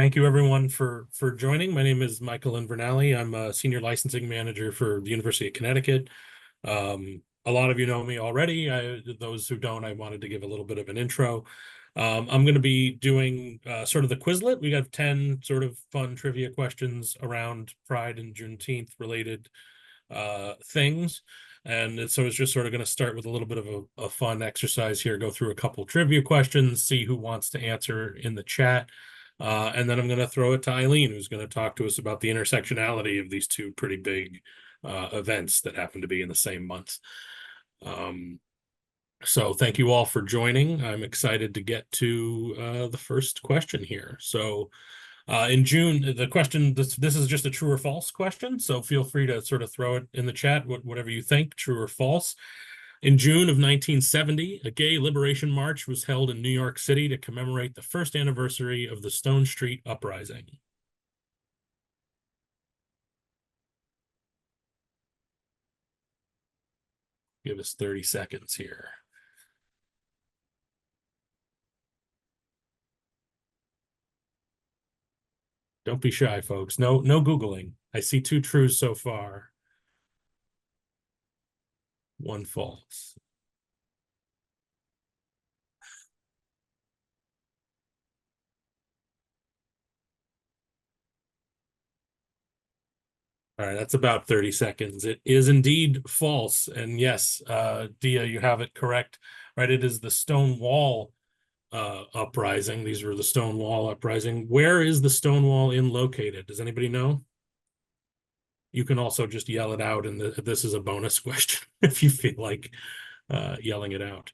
Thank you everyone for joining. My name is Michael Invernali. I'm a senior licensing manager for the University of Connecticut. A lot of you know me already. Those who don't, I wanted to give a little bit of an intro. I'm going to be doing sort of the Quizlet. We have 10 sort of fun trivia questions around Pride and Juneteenth related things. And so it's just sort of going to start with a little bit of a fun exercise here, go through a couple trivia questions, see who wants to answer in the chat. And then I'm going to throw it to Eileen, who's going to talk to us about the intersectionality of these two pretty big events that happen to be in the same month. So thank you all for joining. I'm excited to get to the first question here. So in June, the question, this is just a true or false question, so feel free to sort of throw it in the chat, whatever you think, true or false. In June of 1970, a gay liberation march was held in New York City to commemorate the first anniversary of the Stone Street Uprising. Give us 30 seconds here. Don't be shy, folks. No Googling. I see 2 trues so far. 1 false. All right, that's about 30 seconds. It is indeed false. And yes, Dia, you have it correct, right? It is the Stonewall uprising. These were the Stonewall uprising. Where is the Stonewall Inn located? Does anybody know? You can also just yell it out, and this is a bonus question if you feel like yelling it out.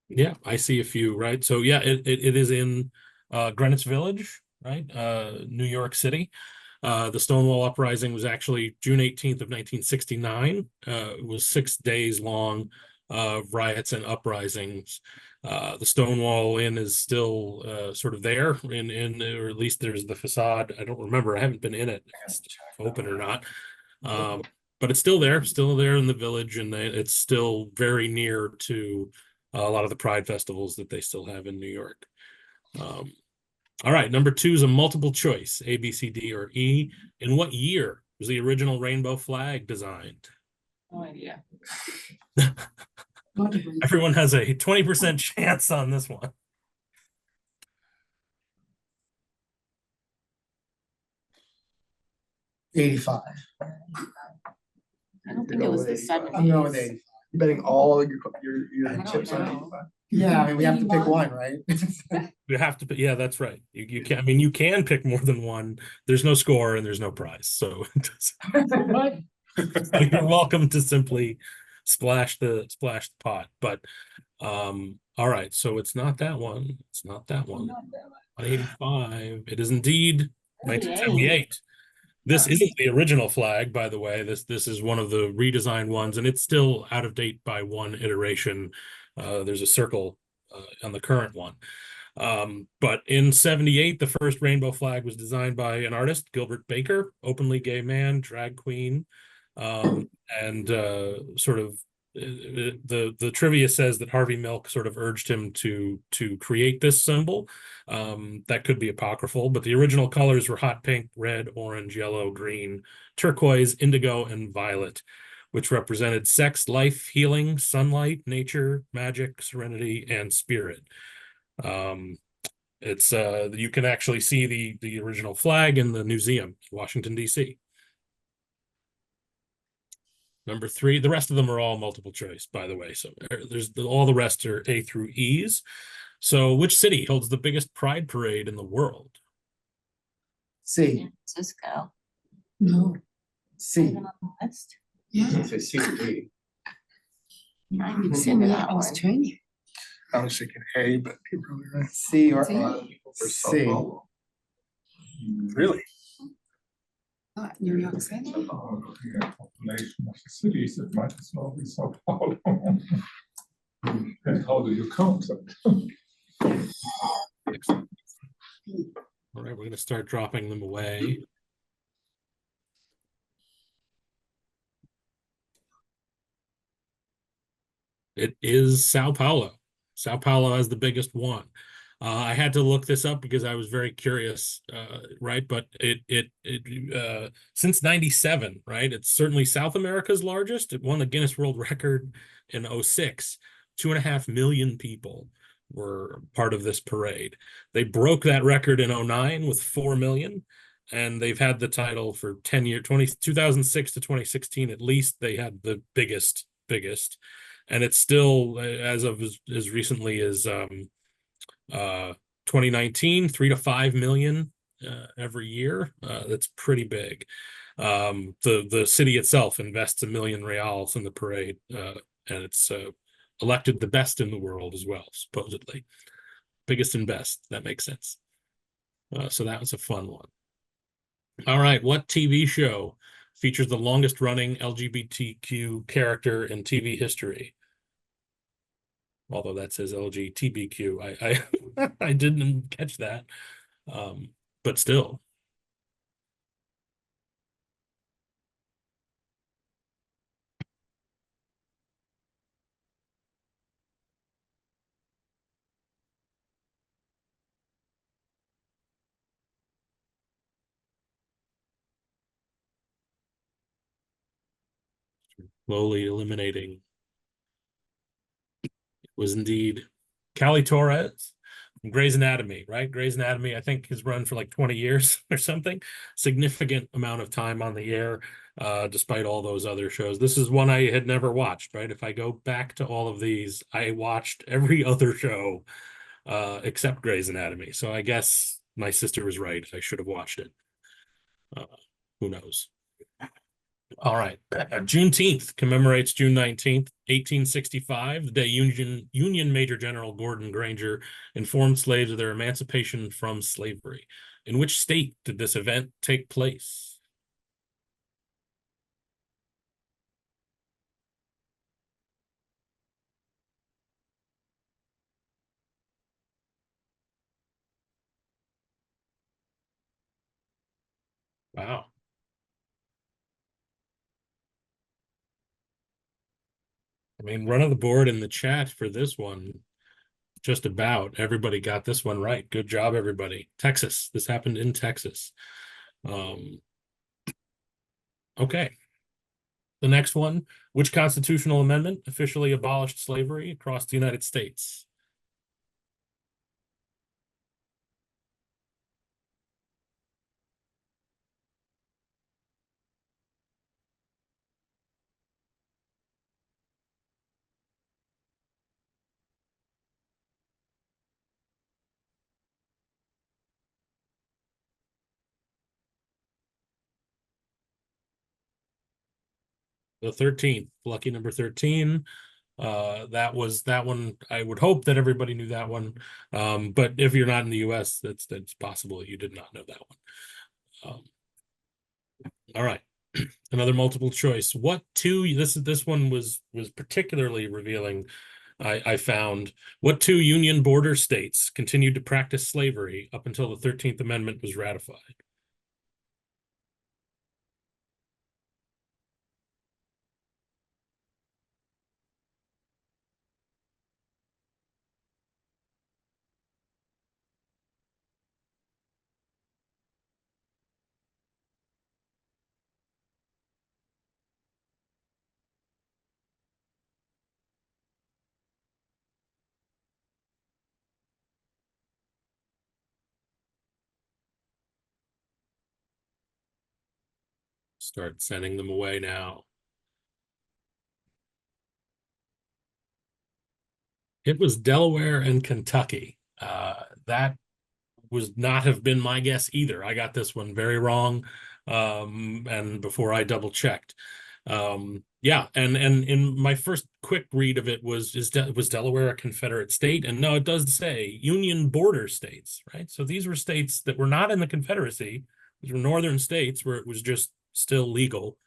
Yeah, I see a few, right? So yeah, it is in Greenwich Village, right? New York City. The Stonewall Uprising was actually June 18th of 1969. It was 6 days long of riots and uprisings. The Stonewall Inn is still sort of there, or at least there's the facade. I don't remember. I haven't been in it. It's open or not. But it's still there in the village, and it's still very near to a lot of the Pride festivals that they still have in New York. All right, number 2 is a multiple choice, A, B, C, D, or E. In what year was the original rainbow flag designed? No idea. Everyone has a 20% chance on this one. '85. I don't think it was the 70s. I'm going with 85. You're betting all your chips on 85. Yeah, I mean, we have to pick one, right? You have to, yeah, that's right. You can, I mean, you can pick more than one. There's no score and there's no prize, so you're welcome to simply splash the pot. But all right, so it's not that one. It's not that one. 85. It is indeed 1978. This isn't the original flag, by the way. This is one of the redesigned ones, and it's still out of date by 1 iteration. There's a circle on the current one. But in 78, the first rainbow flag was designed by an artist, Gilbert Baker, openly gay man, drag queen, and sort of the trivia says that Harvey Milk sort of urged him to create this symbol. That could be apocryphal, but the original colors were hot pink, red, orange, yellow, green, turquoise, indigo, and violet, which represented sex, life, healing, sunlight, nature, magic, serenity, and spirit. It's you can actually see the original flag in the museum, Washington, D.C. Number 3, the rest of them are all multiple choice, by the way. So all the rest are A through E's. So which city holds the biggest pride parade in the world? C. San Francisco. No. C. On the list. Yeah. Say C or D. I've seen that one. I was thinking A, but you're probably right. C or A lot of people for Sao C. Paulo. Really? New York City. Looking at population of the cities, it might as well be Sao Paulo. And how do you count them? All right, we're going to start dropping them away. It is Sao Paulo. Sao Paulo has the biggest one. I had to look this up because I was very curious, right? But since 97, right? It's certainly South America's largest. It won the Guinness World Record in 06. 2.5 million people were part of this parade. They broke that record in 09 with 4 million, and they've had the title for 10 years, 2006 to 2016 at least. They had the biggest, and it's still, as of as recently as 2019, 3 to 5 million every year. That's pretty big. The city itself invests $1 million reals in the parade, and it's elected the best in the world as well, supposedly. Biggest and best. That makes sense. So that was a fun one. All right, what TV show features the longest running LGBTQ character in TV history? Although that says LGBTQ, I didn't catch that, but still. Slowly eliminating. It was indeed Callie Torres from Grey's Anatomy, right? Grey's Anatomy, I think, has run for like 20 years or something. Significant amount of time on the air, despite all those other shows. This is one I had never watched, right? If I go back to all of these, I watched every other show except Grey's Anatomy. So I guess my sister was right. I should have watched it. Who knows? All right. Juneteenth commemorates June 19th, 1865, the day Union Major General Gordon Granger informed slaves of their emancipation from slavery. In which state did this event take place? Wow. I mean, run of the board in the chat for this one. Just about everybody got this one right. Good job, everybody. Texas. This happened in Texas. Okay. The next one, which constitutional amendment officially abolished slavery across the United States? The 13th, lucky number 13. That one. I would hope that everybody knew that one. But if you're not in the US, that's possible that you did not know that one. All right. Another multiple choice. What two, this one was particularly revealing. I found what two Union border states continued to practice slavery up until the 13th Amendment was ratified? Start sending them away now. It was Delaware and Kentucky. That would not have been my guess either. I got this one very wrong, and before I double checked. Yeah, and in my first quick read of it was Delaware a Confederate state? And no, it does say Union border states, right? So these were states that were not in the Confederacy. These were northern states where it was just still legal,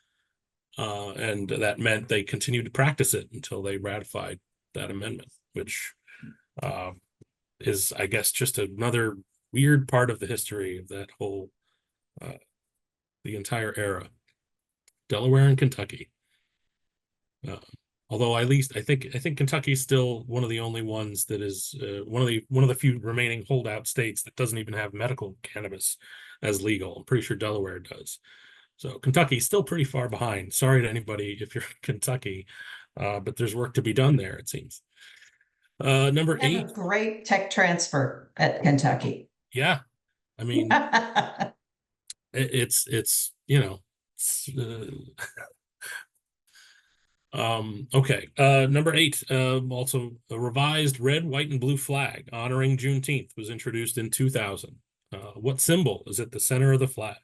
and that meant they continued to practice it until they ratified that amendment, which is, I guess, just another weird part of the history of that whole, the entire era. Delaware and Kentucky. Although at least I think Kentucky's still one of the only ones that is one of the few remaining holdout states that doesn't even have medical cannabis as legal. I'm pretty sure Delaware does. So Kentucky's still pretty far behind. Sorry to anybody if you're in Kentucky, but there's work to be done there, it seems. Number We have 8. a great tech transfer at Kentucky. Yeah, I mean, it's you know, it's, okay. Number 8, also a revised red, white, and blue flag honoring Juneteenth was introduced in 2000. What symbol is at the center of the flag?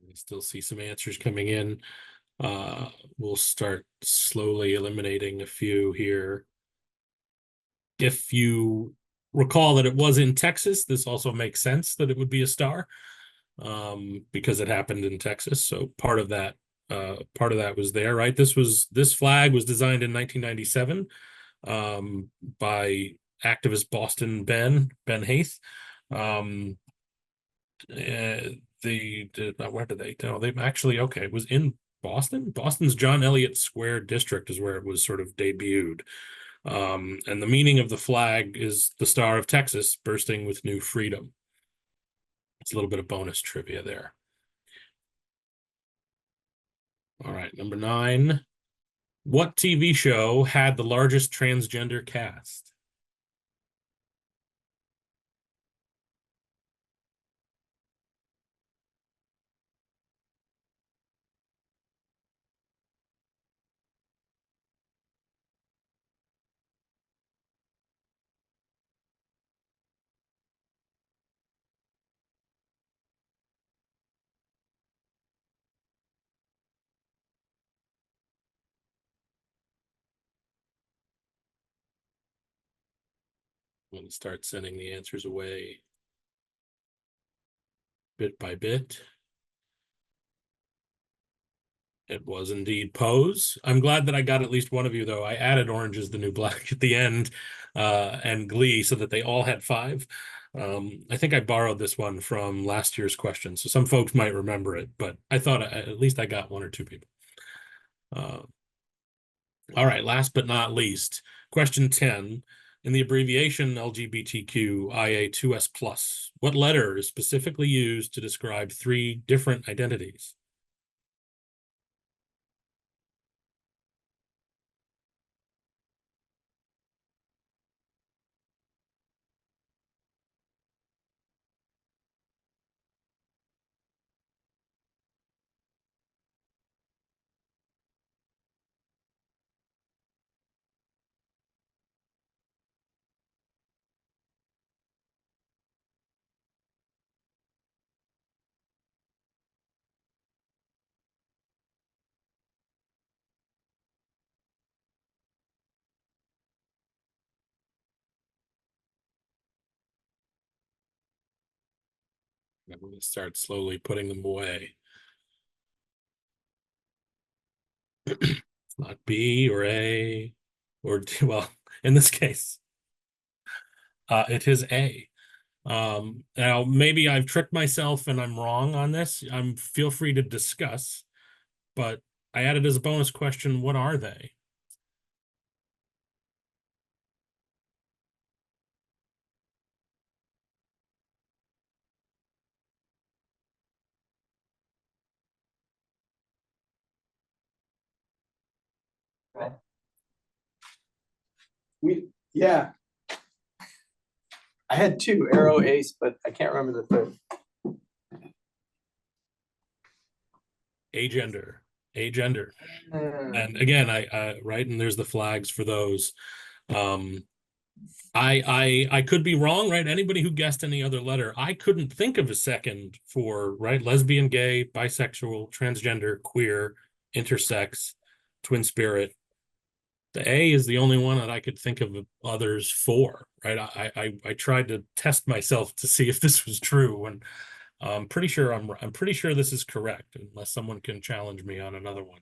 I still see some answers coming in. We'll start slowly eliminating a few here. If you recall that it was in Texas, this also makes sense that it would be a star, because it happened in Texas. So part of that was there, right? This flag was designed in 1997 by activist Boston Ben Haith. Where did they? No, they actually, okay, it was in Boston. Boston's John Elliott Square district is where it was sort of debuted. And the meaning of the flag is the Star of Texas bursting with new freedom. It's a little bit of bonus trivia there. All right, number 9. What TV show had the largest transgender cast? I'm going to start sending the answers away bit by bit. It was indeed Pose. I'm glad that I got at least one of you, though. I added Orange is the New Black at the end, and Glee, so that they all had 5. I think I borrowed this one from last year's question, so some folks might remember it, but I thought at least I got 1 or 2 people. All right, last but not least, question 10. In the abbreviation LGBTQIA2S+, what letter is specifically used to describe 3 different identities? I'm going to start slowly putting them away. It's not B or A or D. Well, in this case, it is A. Now, maybe I've tricked myself and I'm wrong on this. Feel free to discuss, but I added as a bonus question, what are they? Yeah. I had 2, Arrow, Ace, but I can't remember the third. Agender. And again, I right, and there's the flags for those. I could be wrong, right? Anybody who guessed any other letter, I couldn't think of a second for, right? Lesbian, gay, bisexual, transgender, queer, intersex, twin spirit. The A is the only one that I could think of others for, right? I tried to test myself to see if this was true, and I'm pretty sure this is correct, unless someone can challenge me on another one.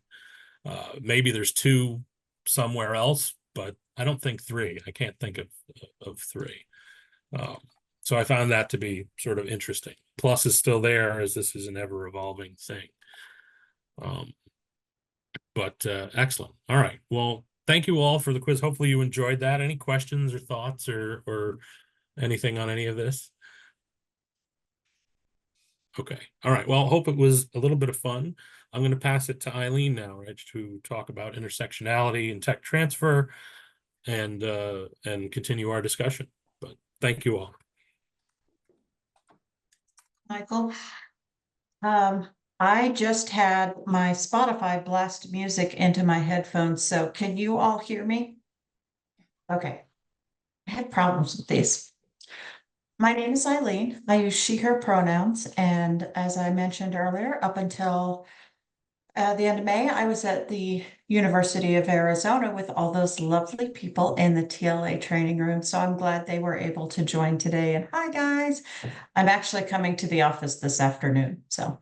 Maybe there's two somewhere else, but I don't think three. I can't think of three. So I found that to be sort of interesting. Plus is still there, as this is an ever evolving thing. But excellent. All right. Well, thank you all for the quiz. Hopefully you enjoyed that. Any questions or thoughts or anything on any of this? Okay. All right. Well, hope it was a little bit of fun. I'm going to pass it to Eileen now, right, to talk about intersectionality and tech transfer and continue our discussion. But thank you all. Michael. I just had my Spotify blast music into my headphones, so can you all hear me? Okay. I had problems with these. My name is Eileen. I use she, her pronouns, and as I mentioned earlier, up until the end of May, I was at the University of Arizona with all those lovely people in the TLA training room. So I'm glad they were able to join today. And hi, guys. I'm actually coming to the office this afternoon. So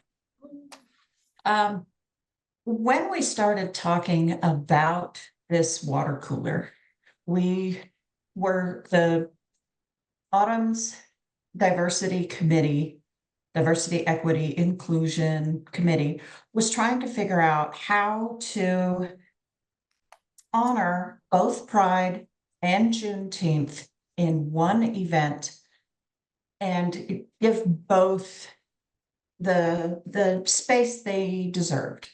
when we started talking about this water cooler, we were the Autumn's Diversity Committee, Diversity, Equity, Inclusion Committee was trying to figure out how to honor both Pride and Juneteenth in one event and give both the space they deserved.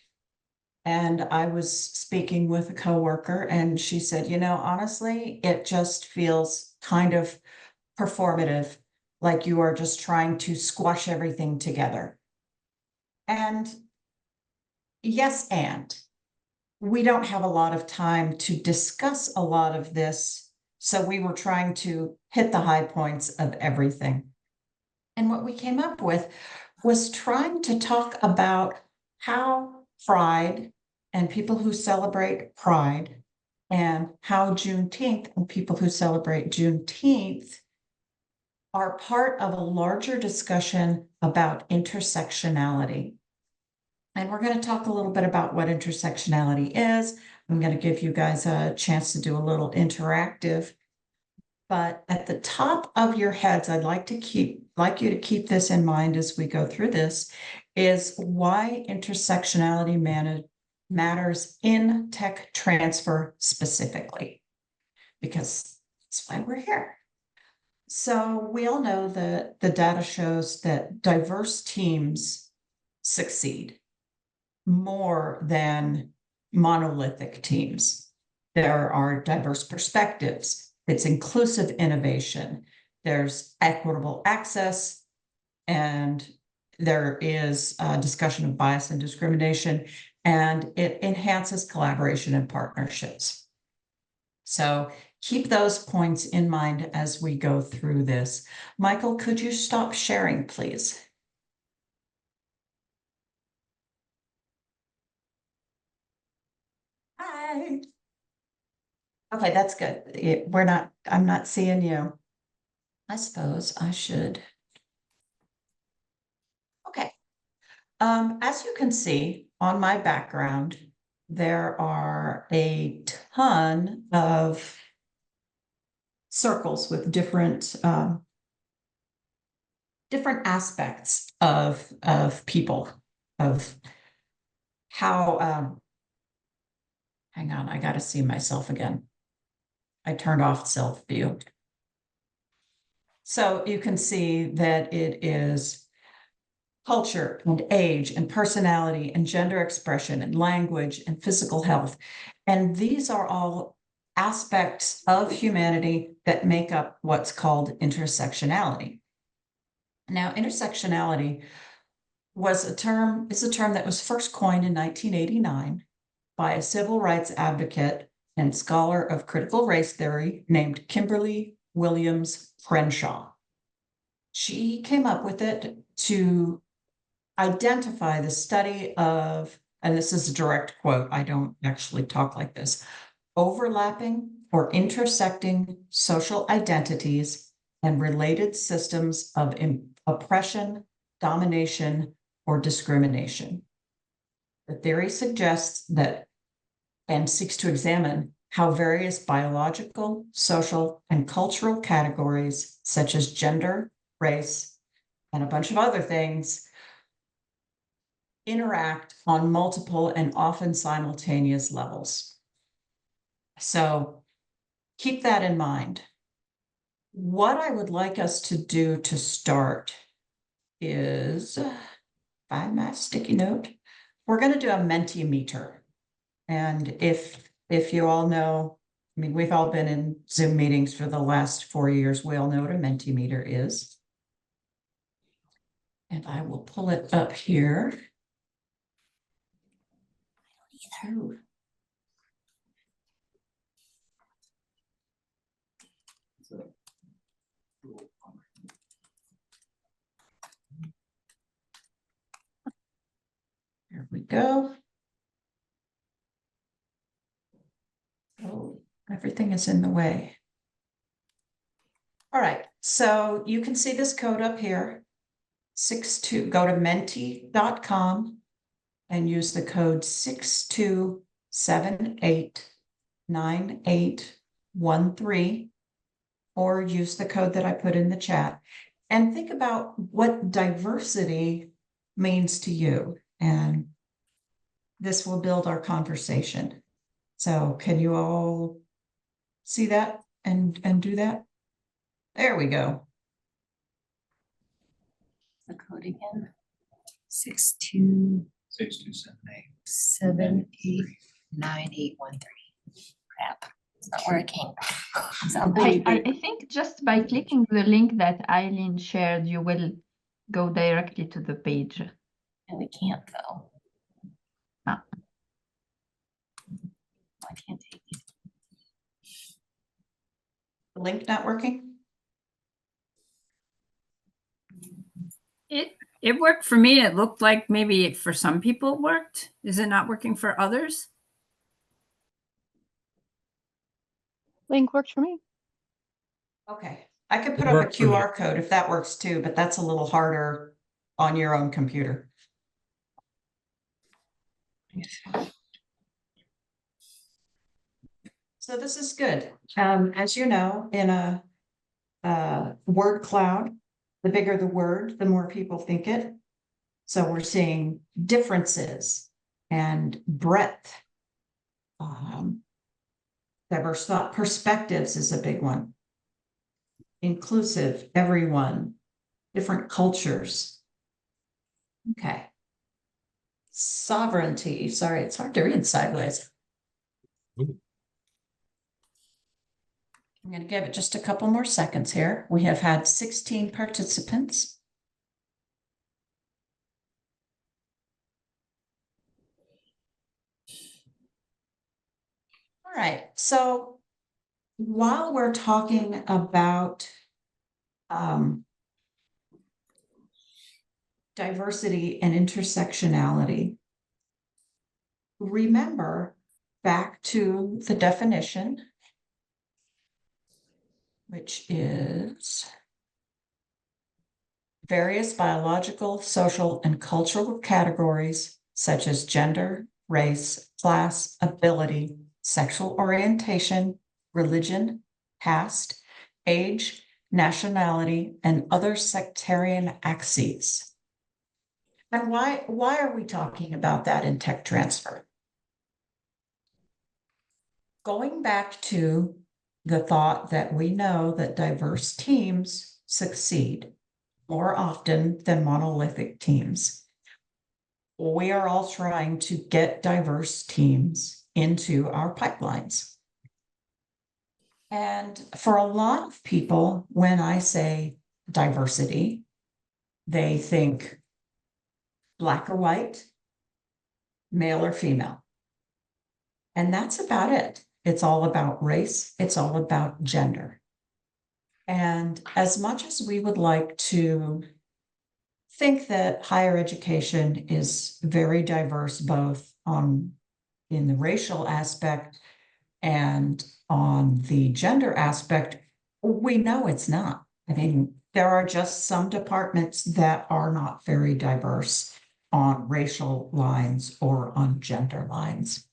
And I was speaking with a coworker and she said, you know, honestly, it just feels kind of performative, like you are just trying to squash everything together. And yes, and we don't have a lot of time to discuss a lot of this. So we were trying to hit the high points of everything. And what we came up with was trying to talk about how Pride and people who celebrate Pride and how Juneteenth and people who celebrate Juneteenth are part of a larger discussion about intersectionality. And we're going to talk a little bit about what intersectionality is. I'm going to give you guys a chance to do a little interactive. But at the top of your heads, I'd like you to keep this in mind as we go through this, is why intersectionality matters in tech transfer specifically, because that's why we're here. So we all know that the data shows that diverse teams succeed more than monolithic teams. There are diverse perspectives. It's inclusive innovation. There's equitable access, and there is a discussion of bias and discrimination, and it enhances collaboration and partnerships. So keep those points in mind as we go through this. Michael, could you stop sharing, please? Hi. Okay, that's good. I'm not seeing you. I suppose I should. Okay. As you can see on my background, there are a ton of circles with different aspects of people, of how hang on, I got to see myself again. I turned off self view. So you can see that it is culture and age and personality and gender expression and language and physical health. And these are all aspects of humanity that make up what's called intersectionality. Now, intersectionality is a term that was first coined in 1989 by a civil rights advocate and scholar of critical race theory named Kimberly Williams Crenshaw. She came up with it to identify the study of, and this is a direct quote, I don't actually talk like this, overlapping or intersecting social identities and related systems of oppression, domination, or discrimination. The theory suggests that and seeks to examine how various biological, social, and cultural categories, such as gender, race, and a bunch of other things, interact on multiple and often simultaneous levels. So keep that in mind. What I would like us to do to start is, find my sticky note, we're going to do a Mentimeter. And if you all know, I mean, we've all been in Zoom meetings for the last 4 years. We all know what a Mentimeter is. And I will pull it up here. Ooh. There we go. Oh, everything is in the way. All right, so you can see this code up here. 62, go to menti.com and use the code 62789813, or use the code that I put in the chat, and think about what diversity means to you. And this will build our conversation. So can you all see that and do that? There we go. The code again. 62 789813. Crap, it's not working. I think just by clicking the link that Eileen shared, you will go directly to the page. And we can't though. Ah. I can't take it. The link not working? It worked for me. It looked like maybe for some people it worked. Is it not working for others? Link works for me. Okay, I could It put up a worked for me. QR code if that works too, but that's a little harder on your own computer. So this is good. As you know, in a word cloud, the bigger the word, the more people think it. So we're seeing differences and breadth. Diverse thought perspectives is a big one. Inclusive, everyone, different cultures. Okay. Sovereignty, sorry, it's hard to read sideways. Ooh. I'm going to give it just a couple more seconds here. We have had 16 participants. All right, so while we're talking about diversity and intersectionality, remember back to the definition, which is various biological, social, and cultural categories such as gender, race, class, ability, sexual orientation, religion, caste, age, nationality, and other sectarian axes. And why are we talking about that in tech transfer? Going back to the thought that we know that diverse teams succeed more often than monolithic teams. We are all trying to get diverse teams into our pipelines. And for a lot of people, when I say diversity, they think black or white, male or female. And that's about it. It's all about race. It's all about gender. And as much as we would like to think that higher education is very diverse, both in the racial aspect and on the gender aspect, we know it's not. I mean, there are just some departments that are not very diverse on racial lines or on gender lines.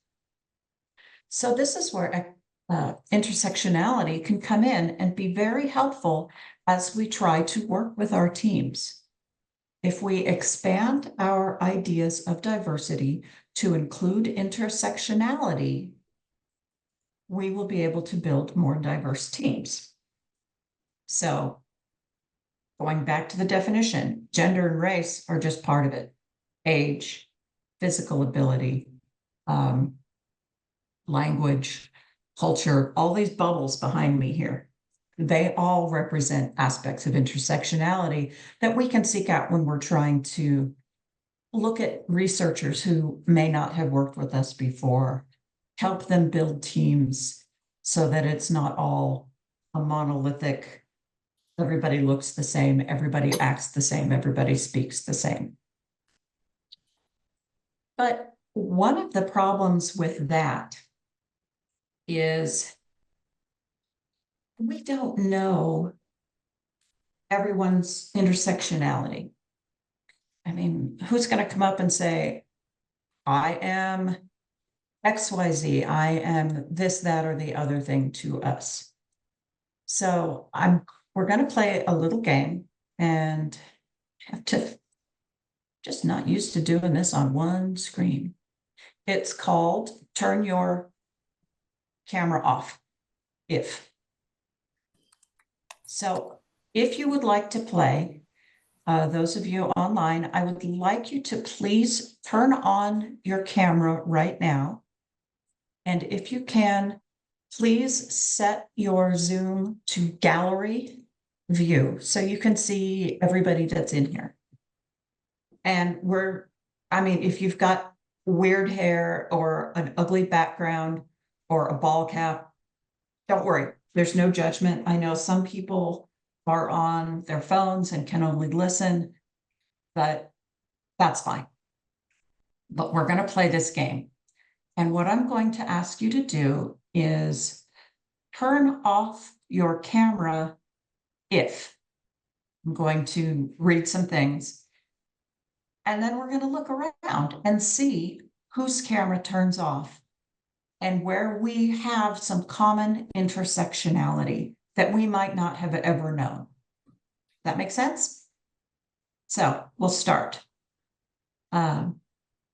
So this is where intersectionality can come in and be very helpful as we try to work with our teams. If we expand our ideas of diversity to include intersectionality, we will be able to build more diverse teams. So going back to the definition, gender and race are just part of it. Age, physical ability, language, culture, all these bubbles behind me here. They all represent aspects of intersectionality that we can seek out when we're trying to look at researchers who may not have worked with us before, help them build teams so that it's not all a monolithic, everybody looks the same, everybody acts the same, everybody speaks the same. But one of the problems with that is we don't know everyone's intersectionality. I mean, who's going to come up and say, I am XYZ, I am this, that, or the other thing to us. So we're going to play a little game, and have to just not used to doing this on one screen. It's called Turn Your Camera Off. So if you would like to play, those of you online, I would like you to please turn on your camera right now. And if you can, please set your Zoom to gallery view so you can see everybody that's in here. And if you've got weird hair or an ugly background or a ball cap, don't worry, there's no judgment. I know some people are on their phones and can only listen, but that's fine. But we're going to play this game. And what I'm going to ask you to do is turn off your camera if I'm going to read some things. And then we're going to look around and see whose camera turns off and where we have some common intersectionality that we might not have ever known. That make sense? So we'll start.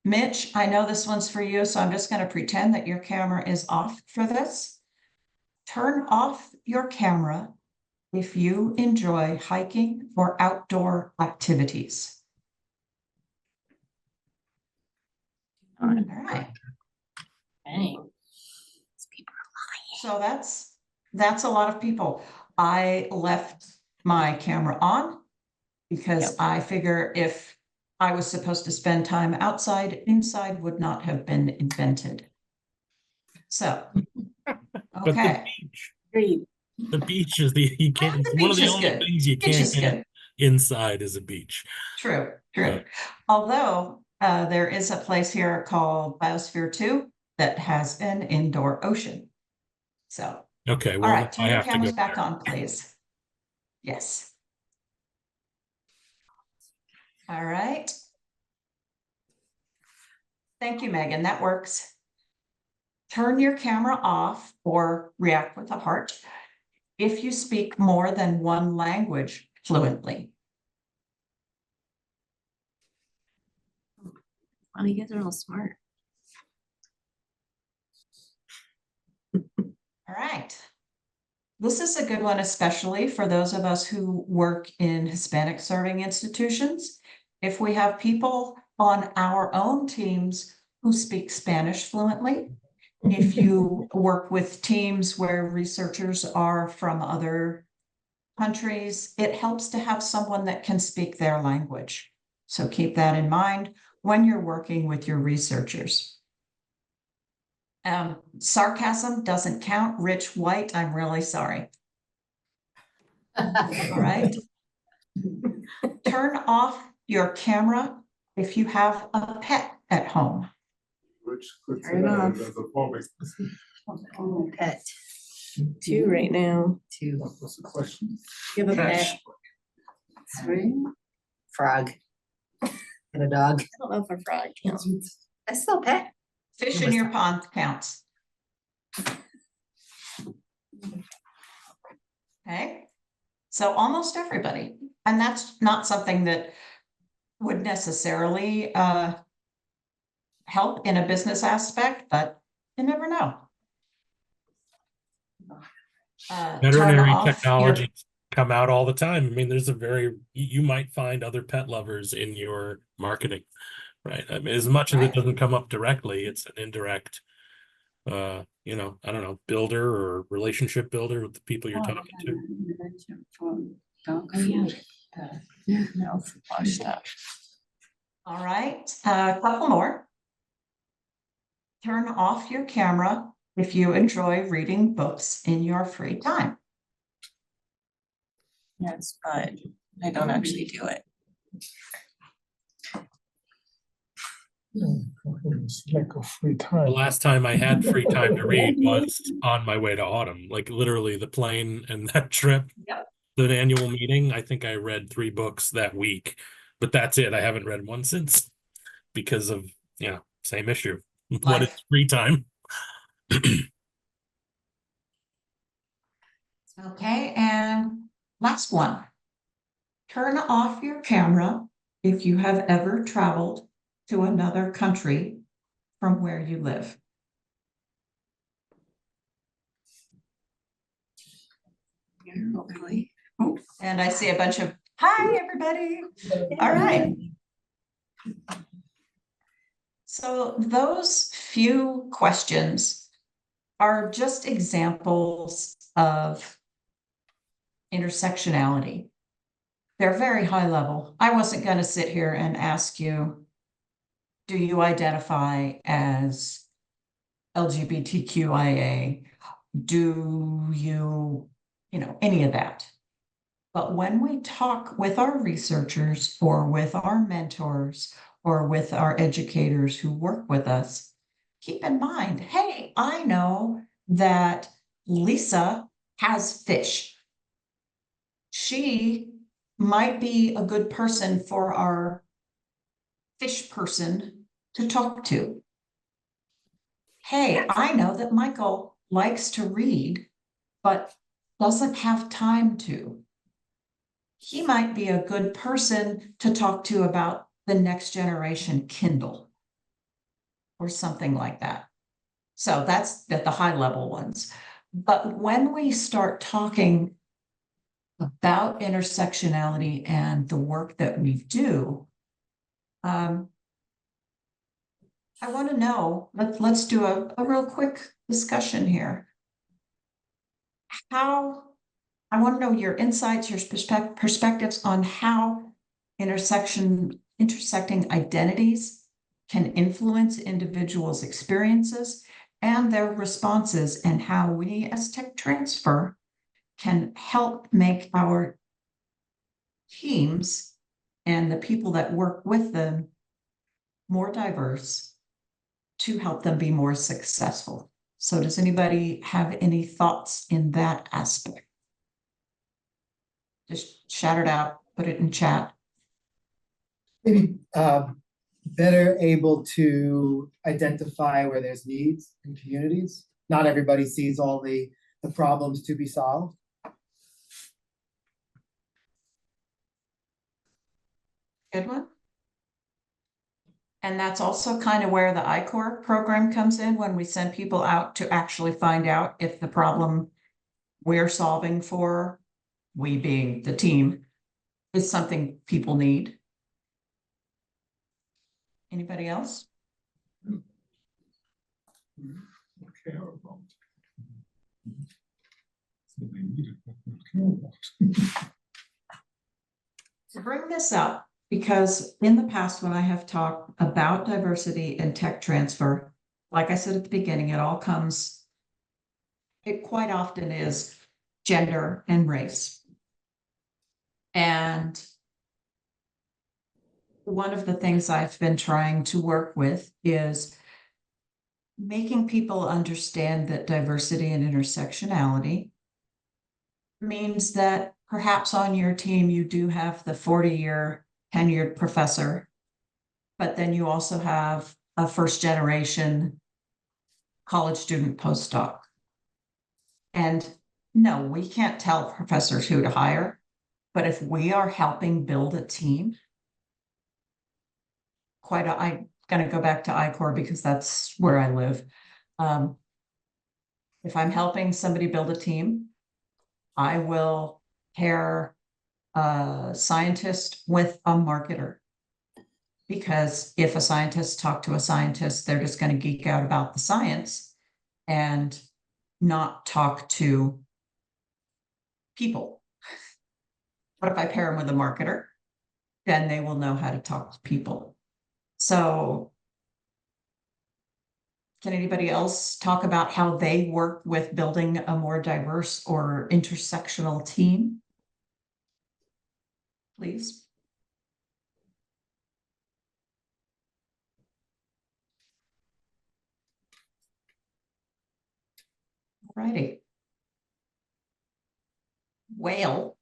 Mitch, I know this one's for you, so I'm just going to pretend that your camera is off for this. Turn off your camera if you enjoy hiking or outdoor activities. All right. Dang. So that's a lot of people. I left my camera on because I figure if I was supposed to spend time outside, inside would not have been invented. So, okay. The beach is you can't, The one of beach the is only good. things you Beach can't is get good. inside is a beach. True. Yeah. Although there is a place here called Biosphere 2 that has an indoor ocean. So, Okay, all well, right, turn I your have to go cameras back there. on, please. Yes. All right. Thank you, Megan. That works. Turn your camera off or react with a heart if you speak more than one language fluently. Wow, you guys are all smart. All right. This is a good one, especially for those of us who work in Hispanic serving institutions. If we have people on our own teams who speak Spanish fluently, if you work with teams where researchers are from other countries, it helps to have someone that can speak their language. So keep that in mind when you're working with your researchers. Sarcasm doesn't count. Rich White, I'm really sorry. All right. Turn off your camera if you have a pet at home. Which puts Fair it enough. as a phobic. Pet. 2 right now. 2. What's the question? You have a pet. 3. Frog. And a dog. I don't know if a frog counts. That's still a pet. Fish in your pond counts. Okay, so almost everybody, and that's not something that would necessarily help in a business aspect, but you never know. Turn Veterinary off your- technologies come out all the time. I mean, there's you might find other pet lovers in your marketing, right? I mean, as much as it Right. doesn't come up directly, it's an indirect, you know, I don't know, builder or relationship builder with the people you're talking to. Oh, yeah. Mouthwash stuff. All right, a couple more. Turn off your camera if you enjoy reading books in your free time. Yes, but I don't actually do it. Lack of free The time. last time I had free time to read was on my way to autumn, like literally the plane and that trip. Yep. The annual meeting, I think I read 3 books that week, but that's it. I haven't read one since because of, you know, same issue. What is Life. free time? Okay, and last one. Turn off your camera if you have ever traveled to another country from where you live. Oh, really? And I see a bunch of, hi, everybody. All right. So those few questions are just examples of intersectionality. They're very high level. I wasn't going to sit here and ask you, do you identify as LGBTQIA? Do you, any of that? But when we talk with our researchers or with our mentors or with our educators who work with us, keep in mind, hey, I know that Lisa has fish. She might be a good person for our fish person to talk to. Hey, I know that Michael likes to read, but doesn't have time to. He might be a good person to talk to about the next generation Kindle or something like that. So that's at the high level ones. But when we start talking about intersectionality and the work that we do, I want to know, let's do a real quick discussion here. I want to know your insights, your perspectives on how intersecting identities can influence individuals' experiences and their responses, and how we as tech transfer can help make our teams and the people that work with them more diverse to help them be more successful. So does anybody have any thoughts in that aspect? Just shout it out, put it in chat. Maybe better able to identify where there's needs in communities. Not everybody sees all the problems to be solved. Good one. And that's also kind of where the I-Corps program comes in, when we send people out to actually find out if the problem we're solving for, we being the team, is something people need. Anybody else? Care about. So they need it, but not care about. To bring this up, because in the past, when I have talked about diversity and tech transfer, like I said at the beginning, it quite often is gender and race. And one of the things I've been trying to work with is making people understand that diversity and intersectionality means that perhaps on your team you do have the 40-year tenured professor, but then you also have a first-generation college student postdoc. And no, we can't tell professors who to hire, but if we are helping build a team, I'm going to go back to ICOR because that's where I live. If I'm helping somebody build a team, I will pair a scientist with a marketer. Because if a scientist talks to a scientist, they're just going to geek out about the science and not talk to people. But if I pair them with a marketer, then they will know how to talk to people. So can anybody else talk about how they work with building a more diverse or intersectional team? Please. All righty. Whale.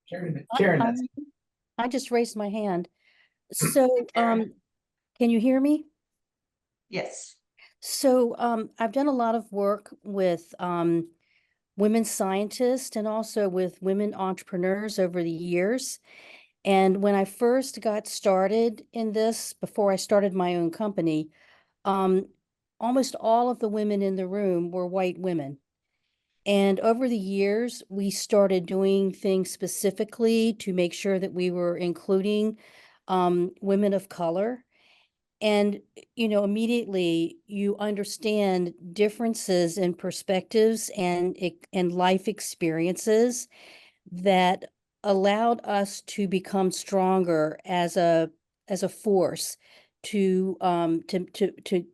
Karen, I just raised my hand. So, can you hear me? Yes. So, I've done a lot of work with women scientists and also with women entrepreneurs over the years. And when I first got started in this, before I started my own company, almost all of the women in the room were white women. And over the years, we started doing things specifically to make sure that we were including women of color. And, immediately you understand differences in perspectives and life experiences that allowed us to become stronger as a force to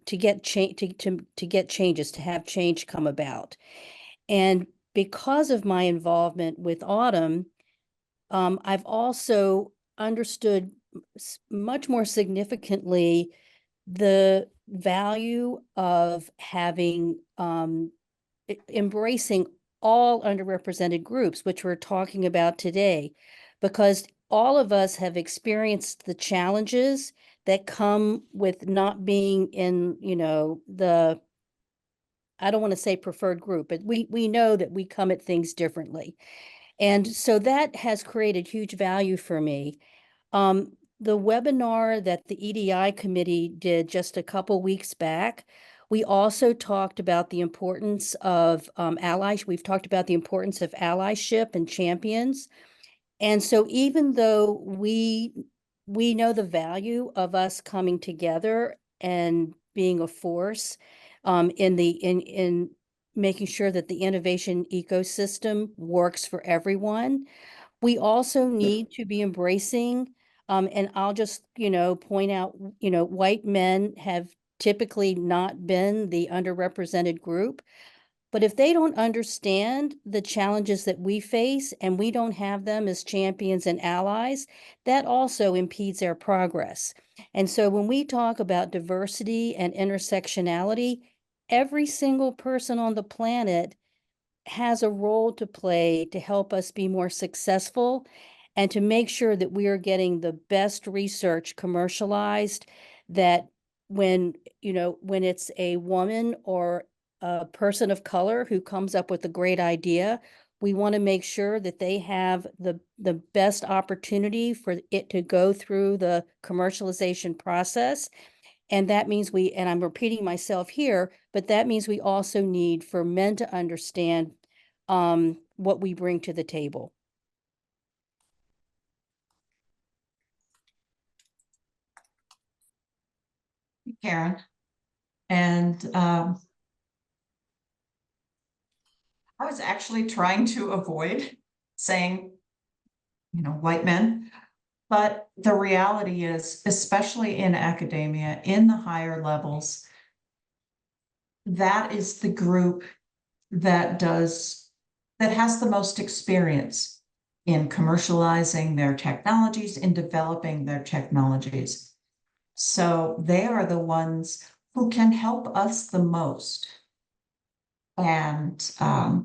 get to get changes, to have change come about. And because of my involvement with Autumn, I've also understood much more significantly the value of having embracing all underrepresented groups, which we're talking about today, because all of us have experienced the challenges that come with not being in, I don't want to say preferred group, but we know that we come at things differently. And so that has created huge value for me. The webinar that the EDI committee did just a couple weeks back, we also talked about the importance of allies. We've talked about the importance of allyship and champions. And so even though we know the value of us coming together and being a force in making sure that the innovation ecosystem works for everyone, we also need to be embracing, and I'll just, point out, white men have typically not been the underrepresented group. But if they don't understand the challenges that we face and we don't have them as champions and allies, that also impedes our progress. And so when we talk about diversity and intersectionality, every single person on the planet has a role to play to help us be more successful and to make sure that we are getting the best research commercialized, that when it's a woman or a person of color who comes up with a great idea, we want to make sure that they have the best opportunity for it to go through the commercialization process. And that means and I'm repeating myself here, but that means we also need for men to understand what we bring to the table. Karen. And I was actually trying to avoid saying, white men, but the reality is, especially in academia, in the higher levels, that is the group that has the most experience in commercializing their technologies, in developing their technologies. So they are the ones who can help us the most. And I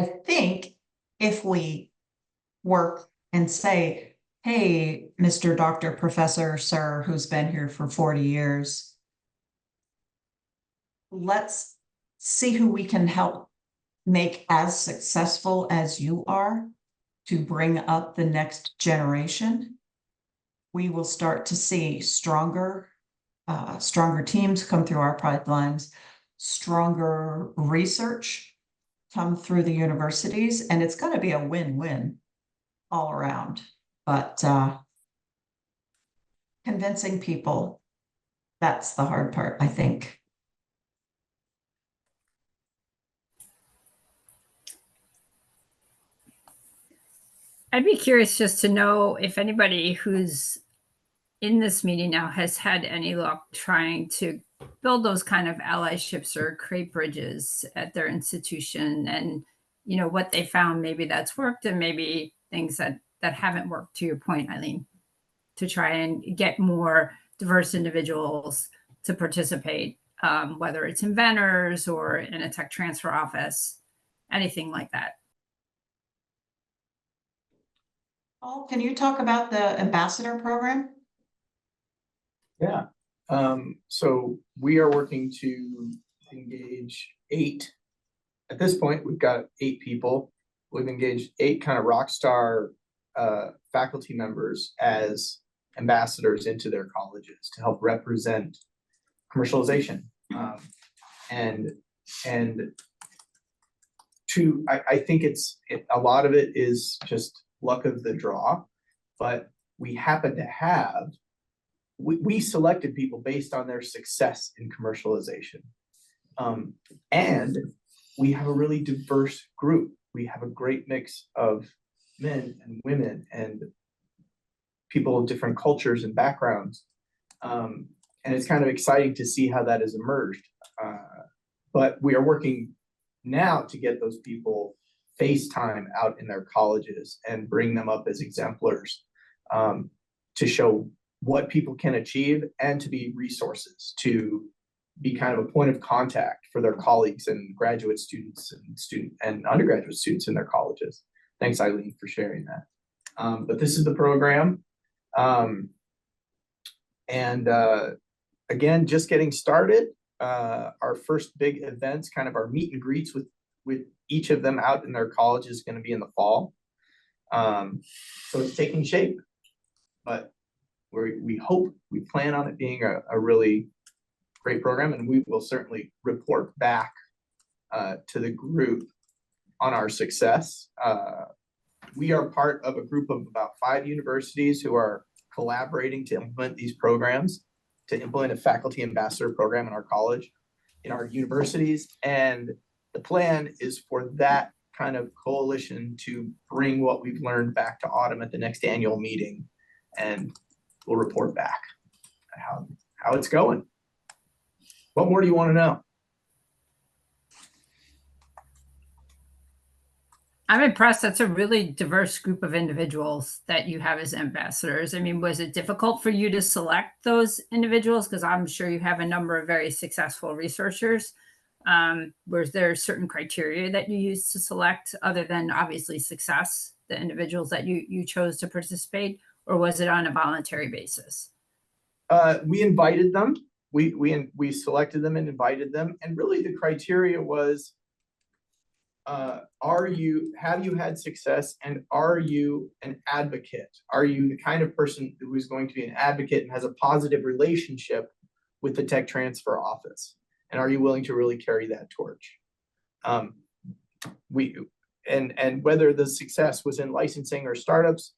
think if we work and say, hey, Mr. Dr. Professor, sir, who's been here for 40 years, let's see who we can help make as successful as you are to bring up the next generation. We will start to see stronger teams come through our pipelines, stronger research come through the universities, and it's going to be a win-win all around. But convincing people, that's the hard part, I think. I'd be curious just to know if anybody who's in this meeting now has had any luck trying to build those kind of allyships or create bridges at their institution, and you know what they found, maybe that's worked and maybe things that haven't worked, to your point, Eileen, to try and get more diverse individuals to participate, whether it's inventors or in a tech transfer office, anything like that. Paul, can you talk about the ambassador program? Yeah. So we are working to engage 8. At this point, we've got 8 people. We've engaged 8 kind of rock star faculty members as ambassadors into their colleges to help represent commercialization. I think a lot of it is just luck of the draw, but we happen to have, we selected people based on their success in commercialization. And we have a really diverse group. We have a great mix of men and women and people of different cultures and backgrounds. And it's kind of exciting to see how that has emerged. But we are working now to get those people face time out in their colleges and bring them up as exemplars, to show what people can achieve and to be resources, to be kind of a point of contact for their colleagues and graduate students and undergraduate students in their colleges. Thanks, Eileen, for sharing that. But this is the program. Again, just getting started. Our first big events, kind of our meet and greets with each of them out in their college, is going to be in the fall. So it's taking shape, but we plan on it being a really great program, and we will certainly report back to the group on our success. We are part of a group of about 5 universities who are collaborating to implement these programs, to implement a faculty ambassador program in our college, in our universities. And the plan is for that kind of coalition to bring what we've learned back to Autumn at the next annual meeting, and we'll report back how it's going. What more do you want to know? I'm impressed. That's a really diverse group of individuals that you have as ambassadors. I mean, was it difficult for you to select those individuals? Because I'm sure you have a number of very successful researchers. Was there certain criteria that you used to select, other than obviously success, the individuals that you chose to participate, or was it on a voluntary basis? We invited them. We selected them and invited them. And really the criteria was, have you had success, and are you an advocate? Are you the kind of person who is going to be an advocate and has a positive relationship with the tech transfer office? And are you willing to really carry that torch? And whether the success was in licensing or startups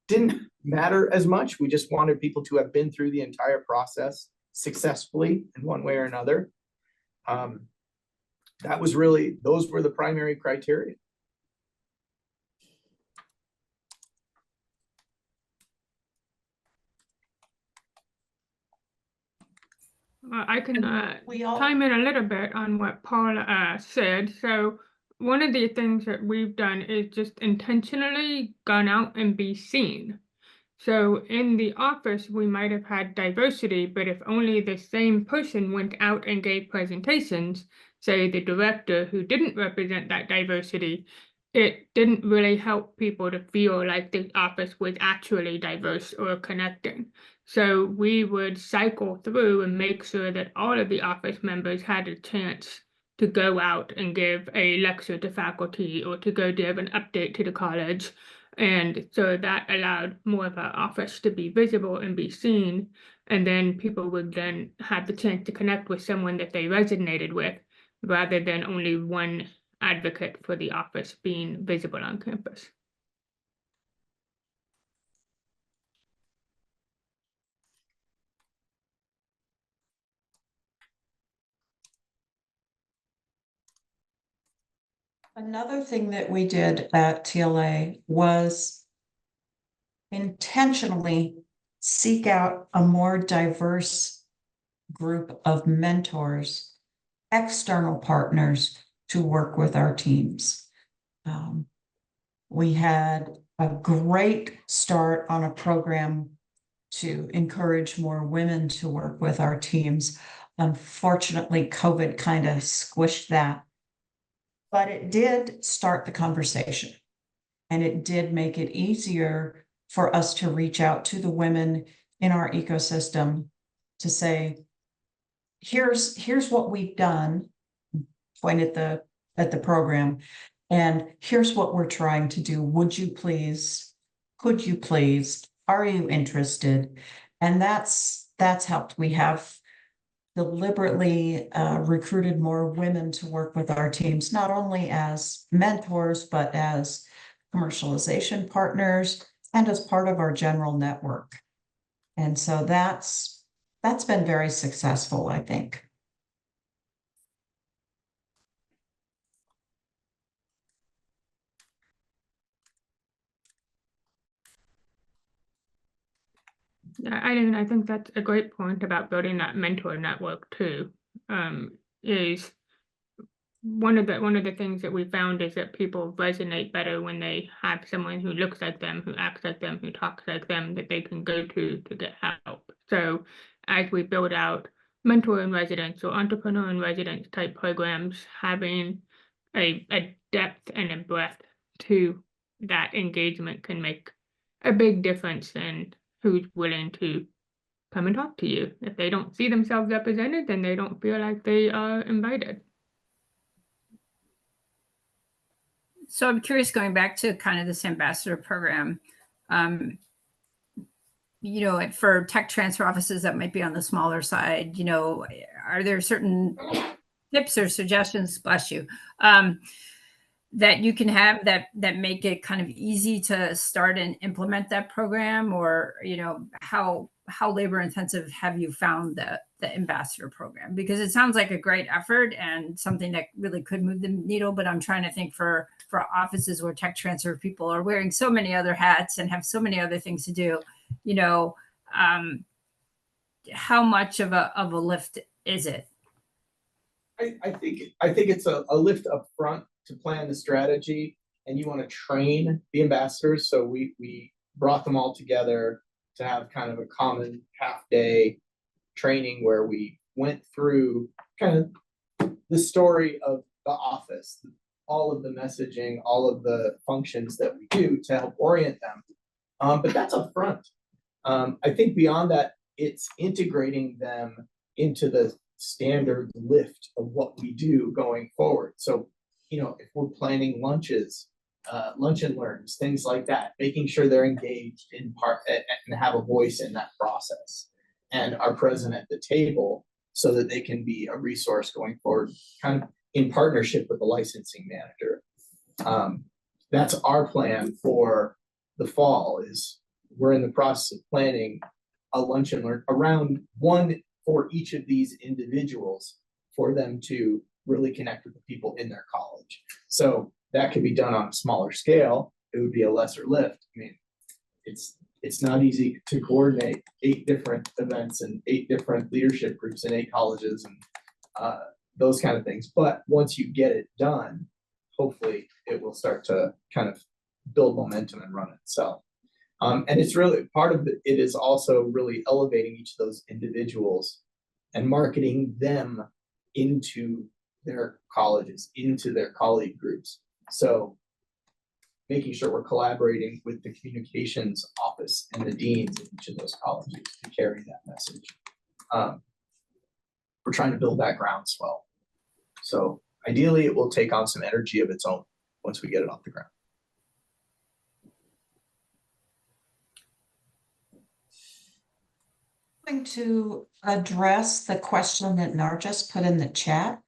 didn't matter as much. We just wanted people to have been through the entire process successfully in one way or another. Those were the primary criteria. I can chime in a little bit on what Paul said. So one of the things that we've done is just intentionally gone out and be seen. So in the office, we might have had diversity, but if only the same person went out and gave presentations, say the director who didn't represent that diversity, it didn't really help people to feel like the office was actually diverse or connecting. So we would cycle through and make sure that all of the office members had a chance to go out and give a lecture to faculty or to go give an update to the college. And so that allowed more of our office to be visible and be seen. And then people would then have the chance to connect with someone that they resonated with, rather than only one advocate for the office being visible on campus. Another thing that we did at TLA was intentionally seek out a more diverse group of mentors, external partners to work with our teams. We had a great start on a program to encourage more women to work with our teams. Unfortunately, COVID kind of squished that, but it did start the conversation, and it did make it easier for us to reach out to the women in our ecosystem to say, here's what we've done, point at the program, and here's what we're trying to do. Would you please, could you please, are you interested? And that's helped. We have deliberately recruited more women to work with our teams, not only as mentors, but as commercialization partners and as part of our general network. And so that's been very successful, I think. Yeah, I think that's a great point about building that mentor network too. Is one of the things that we found is that people resonate better when they have someone who looks like them, who acts like them, who talks like them, that they can go to get help. So as we build out mentor in residence or entrepreneur in residence type programs, having a depth and a breadth to that engagement can make a big difference in who's willing to come and talk to you. If they don't see themselves represented, then they don't feel like they are invited. So I'm curious, going back to kind of this ambassador program, you know, for tech transfer offices that might be on the smaller side, you know, are there certain tips or suggestions, bless you, that you can have that make it kind of easy to start and implement that program? Or, you know, how labor intensive have you found the ambassador program? Because it sounds like a great effort and something that really could move the needle, but I'm trying to think for offices where tech transfer people are wearing so many other hats and have so many other things to do, you know, how much of a lift is it? I think it's a lift up front to plan the strategy, and you want to train the ambassadors. So we brought them all together to have kind of a common half-day training where we went through kind of the story of the office, all of the messaging, all of the functions that we do to help orient them. But that's up front. I think beyond that, it's integrating them into the standard lift of what we do going forward. So, you know, if we're planning lunches, lunch and learns, things like that, making sure they're engaged in part and have a voice in that process and are present at the table so that they can be a resource going forward, kind of in partnership with the licensing manager. That's our plan for the fall. Is we're in the process of planning a lunch and learn around one for each of these individuals for them to really connect with the people in their college. So that could be done on a smaller scale. It would be a lesser lift. I mean, it's not easy to coordinate 8 different events and 8 different leadership groups in 8 colleges and those kind of things. But once you get it done, hopefully it will start to kind of build momentum and run itself. And it's really part of it is also really elevating each of those individuals and marketing them into their colleges, into their colleague groups. So making sure we're collaborating with the communications office and the deans of each of those colleges to carry that message. We're trying to build that groundswell. So ideally, it will take on some energy of its own once we get it off the ground. Going to address the question that Narjas put in the chat.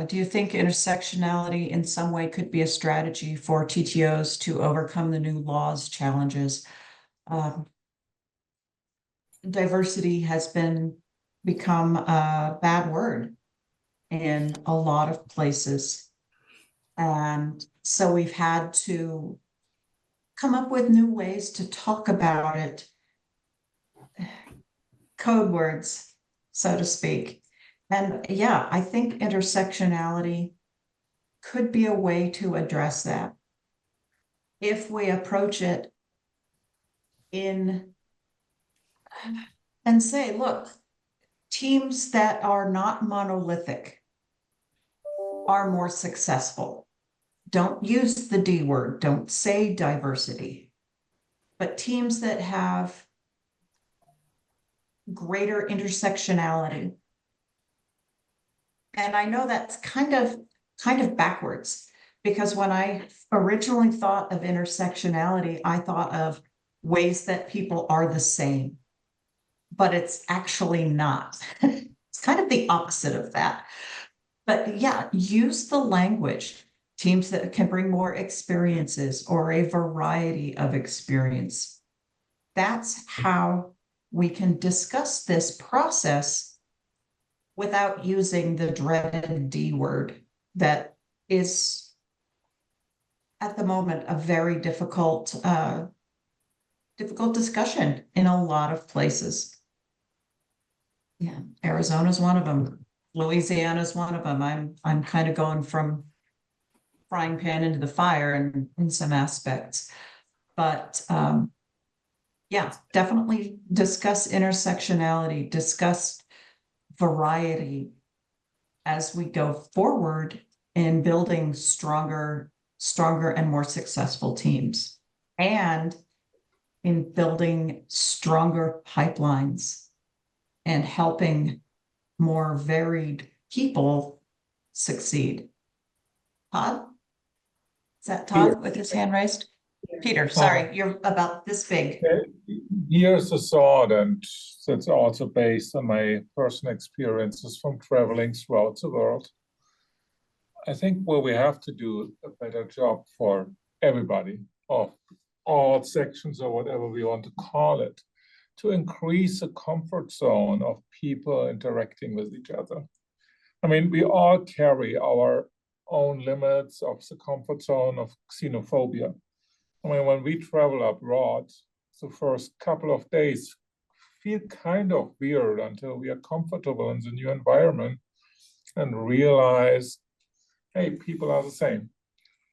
Do you think intersectionality in some way could be a strategy for TTOs to overcome the new laws challenges? Diversity has become a bad word in a lot of places. And so we've had to come up with new ways to talk about it. Code words, so to speak. And yeah, I think intersectionality could be a way to address that. If we approach it and say, look, teams that are not monolithic are more successful. Don't use the D word, don't say diversity, but teams that have greater intersectionality. And I know that's kind of backwards, because when I originally thought of intersectionality, I thought of ways that people are the same, but it's actually not. It's kind of the opposite of that. But yeah, use the language, teams that can bring more experiences or a variety of experience. That's how we can discuss this process without using the dreaded D word that is at the moment a very difficult discussion in a lot of places. Yeah, Arizona's one of them. Louisiana's one of them. I'm kind of going from frying pan into the fire in some aspects, but yeah, definitely discuss intersectionality, discuss variety as we go forward in building stronger and more successful teams, and in building stronger pipelines and helping more varied people succeed. Todd? Is that Todd with his hand raised? Peter, sorry, you're about this big. Here's a thought, and that's also based on my personal experiences from traveling throughout the world. I think what we have to do a better job for everybody of all sections or whatever we want to call it, to increase the comfort zone of people interacting with each other. I mean, we all carry our own limits of the comfort zone of xenophobia. I mean, when we travel abroad, the first couple of days feel kind of weird until we are comfortable in the new environment and realize, hey, people are the same.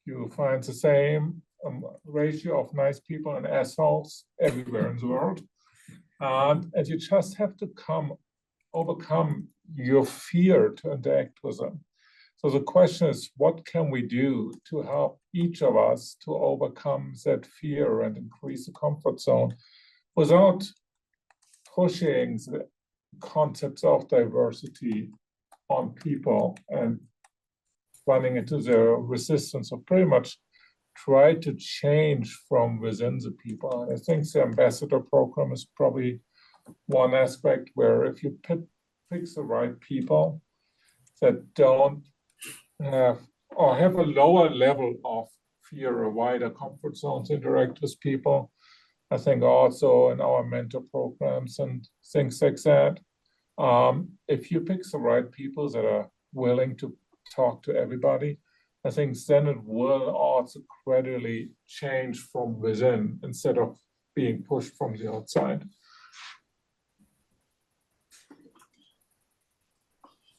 You find the same ratio of nice people and assholes everywhere in the world. And you just have to overcome your fear to interact with them. So the question is, what can we do to help each of us to overcome that fear and increase the comfort zone without pushing the concepts of diversity on people and running into their resistance, or pretty much try to change from within the people. And I think the ambassador program is probably one aspect where if you pick the right people that don't have or have a lower level of fear or wider comfort zones to interact with people. I think also in our mentor programs and things like that, if you pick the right people that are willing to talk to everybody, I think then it will also gradually change from within instead of being pushed from the outside.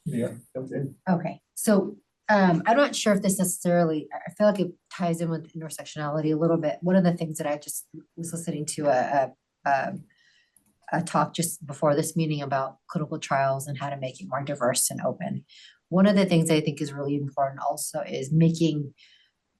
Yeah. Okay, so I'm not sure if this necessarily, I feel like it ties in with intersectionality a little bit. One of the things that I just was listening to a talk just before this meeting about clinical trials and how to make it more diverse and open. One of the things I think is really important also is making,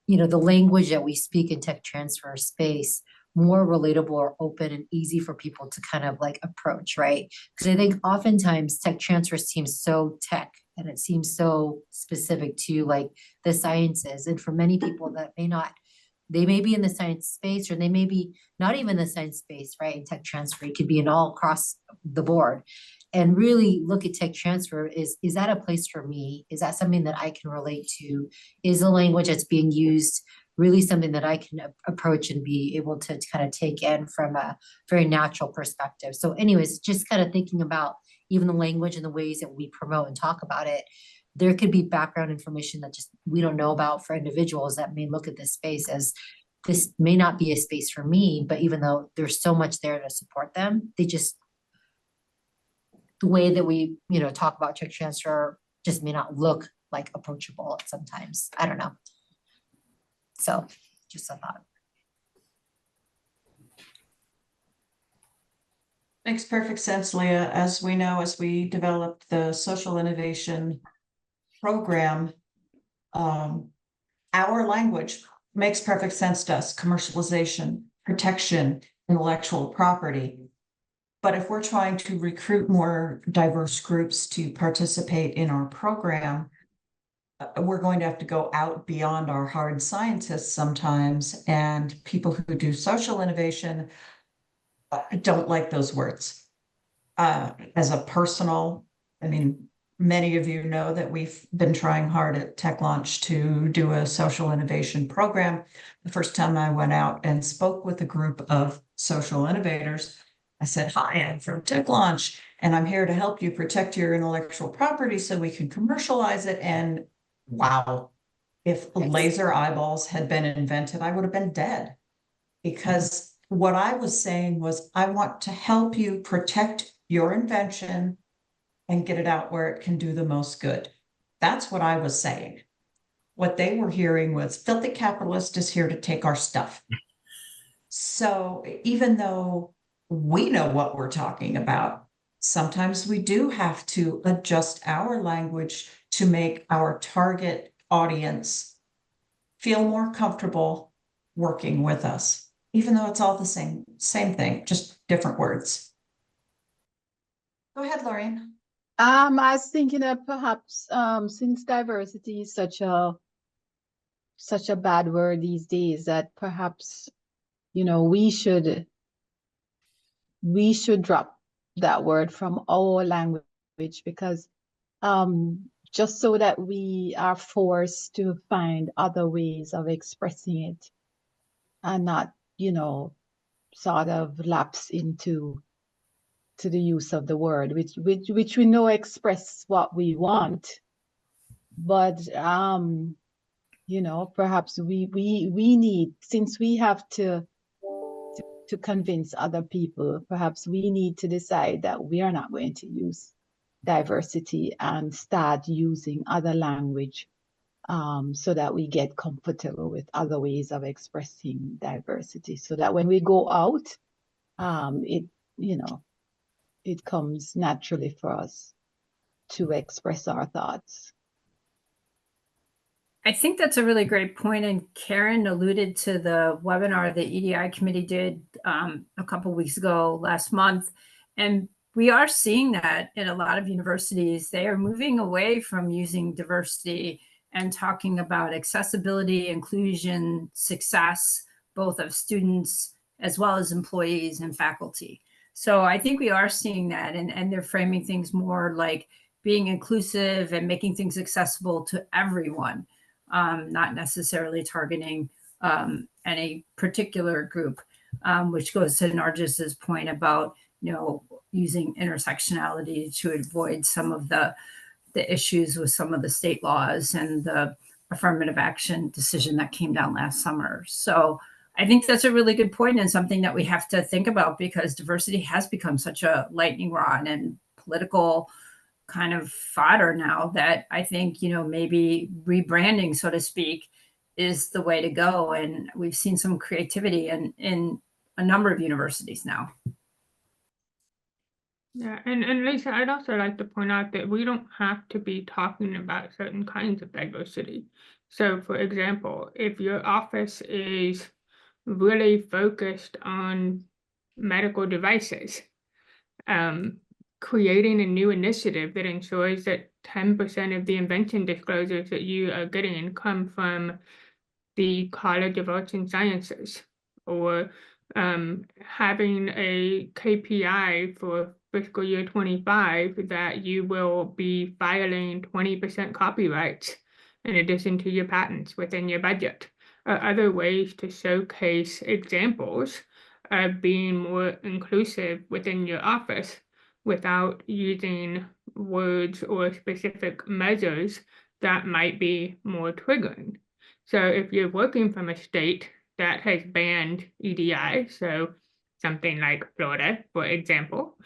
the language that we speak in tech transfer space more relatable or open and easy for people to kind of like approach, right? Because I think oftentimes tech transfer seems so tech and it seems so specific to like the sciences. And for many people that they may be in the science space or they may be not even the science space, right? In tech transfer, it could be in all across the board. And really look at tech transfer is that a place for me? Is that something that I can relate to? Is the language that's being used really something that I can approach and be able to kind of take in from a very natural perspective? So anyways, just kind of thinking about even the language and the ways that we promote and talk about it. There could be background information that just we don't know about for individuals that may look at this space as this may not be a space for me, but even though there's so much there to support them, the way that we, talk about tech transfer just may not look like approachable sometimes. I don't know. So just a thought. Makes perfect sense, Leah. As we know, as we developed the social innovation program, our language makes perfect sense to us: commercialization, protection, intellectual property. But if we're trying to recruit more diverse groups to participate in our program, we're going to have to go out beyond our hard scientists sometimes, and people who do social innovation don't like those words. As a personal, many of you know that we've been trying hard at Tech Launch to do a social innovation program. The first time I went out and spoke with a group of social innovators, I said, "Hi, I'm from Tech Launch, and I'm here to help you protect your intellectual property so we can commercialize it." And wow, if laser eyeballs had been invented, I would have been dead. Because what I was saying was, I want to help you protect your invention and get it out where it can do the most good. That's what I was saying. What they were hearing was, filthy capitalist is here to take our stuff. So even though we know what we're talking about, sometimes we do have to adjust our language to make our target audience feel more comfortable working with us, even though it's all the same thing, just different words. Go ahead, Lorraine. I was thinking that perhaps since diversity is such a bad word these days, that perhaps we should drop that word from our language, because just so that we are forced to find other ways of expressing it and not sort of lapse into the use of the word, which we know express what we want, but perhaps we need, since we have to convince other people, perhaps we need to decide that we are not going to use diversity and start using other language, so that we get comfortable with other ways of expressing diversity, so that when we go out, it comes naturally for us to express our thoughts. I think that's a really great point, and Karen alluded to the webinar the EDI committee did a couple weeks ago, last month, and we are seeing that in a lot of universities. They are moving away from using diversity and talking about accessibility, inclusion, success, both of students as well as employees and faculty. So I think we are seeing that, and they're framing things more like being inclusive and making things accessible to everyone. Not necessarily targeting any particular group, which goes to Narcis's point about, using intersectionality to avoid some of the issues with some of the state laws and the affirmative action decision that came down last summer. So I think that's a really good point, and something that we have to think about, because diversity has become such a lightning rod and political kind of fodder now that I think, maybe rebranding, so to speak, is the way to go. And we've seen some creativity in a number of universities now. Yeah, and Lisa, I'd also like to point out that we don't have to be talking about certain kinds of diversity. So for example, if your office is really focused on medical devices, creating a new initiative that ensures that 10% of the invention disclosures that you are getting come from the College of Arts and Sciences, or having a KPI for fiscal year 25 that you will be filing 20% copyrights in addition to your patents within your budget, are other ways to showcase examples of being more inclusive within your office without using words or specific measures that might be more triggering. So if you're working from a state that has banned EDI, so something like Florida, for example,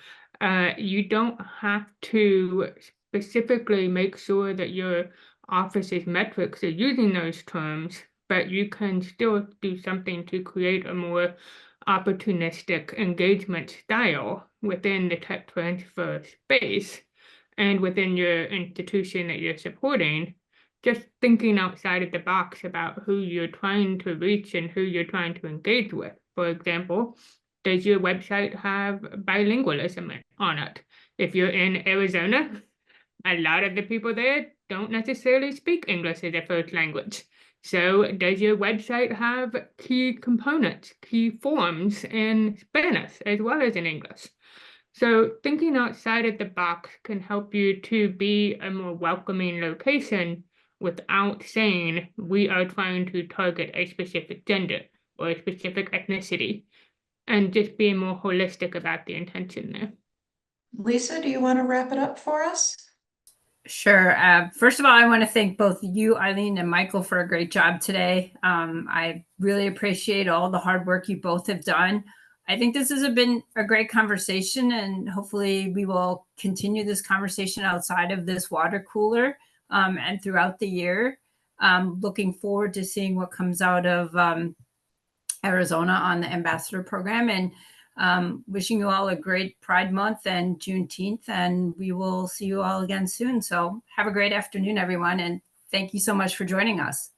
you don't have to specifically make sure that your office's metrics are using those terms, but you can still do something to create a more opportunistic engagement style within the tech transfer space and within your institution that you're supporting. Just thinking outside of the box about who you're trying to reach and who you're trying to engage with. For example, does your website have bilingualism on it? If you're in Arizona, a lot of the people there don't necessarily speak English as a first language. So does your website have key components, key forms in Spanish as well as in English? So thinking outside of the box can help you to be a more welcoming location without saying we are trying to target a specific gender or a specific ethnicity, and just being more holistic about the intention there. Lisa, do you want to wrap it up for us? Sure. First of all, I want to thank both you, Eileen, and Michael for a great job today. I really appreciate all the hard work you both have done. I think this has been a great conversation, and hopefully we will continue this conversation outside of this water cooler and throughout the year. Looking forward to seeing what comes out of Arizona on the ambassador program, and wishing you all a great Pride Month and Juneteenth, and we will see you all again soon. So have a great afternoon, everyone, and thank you so much for joining us.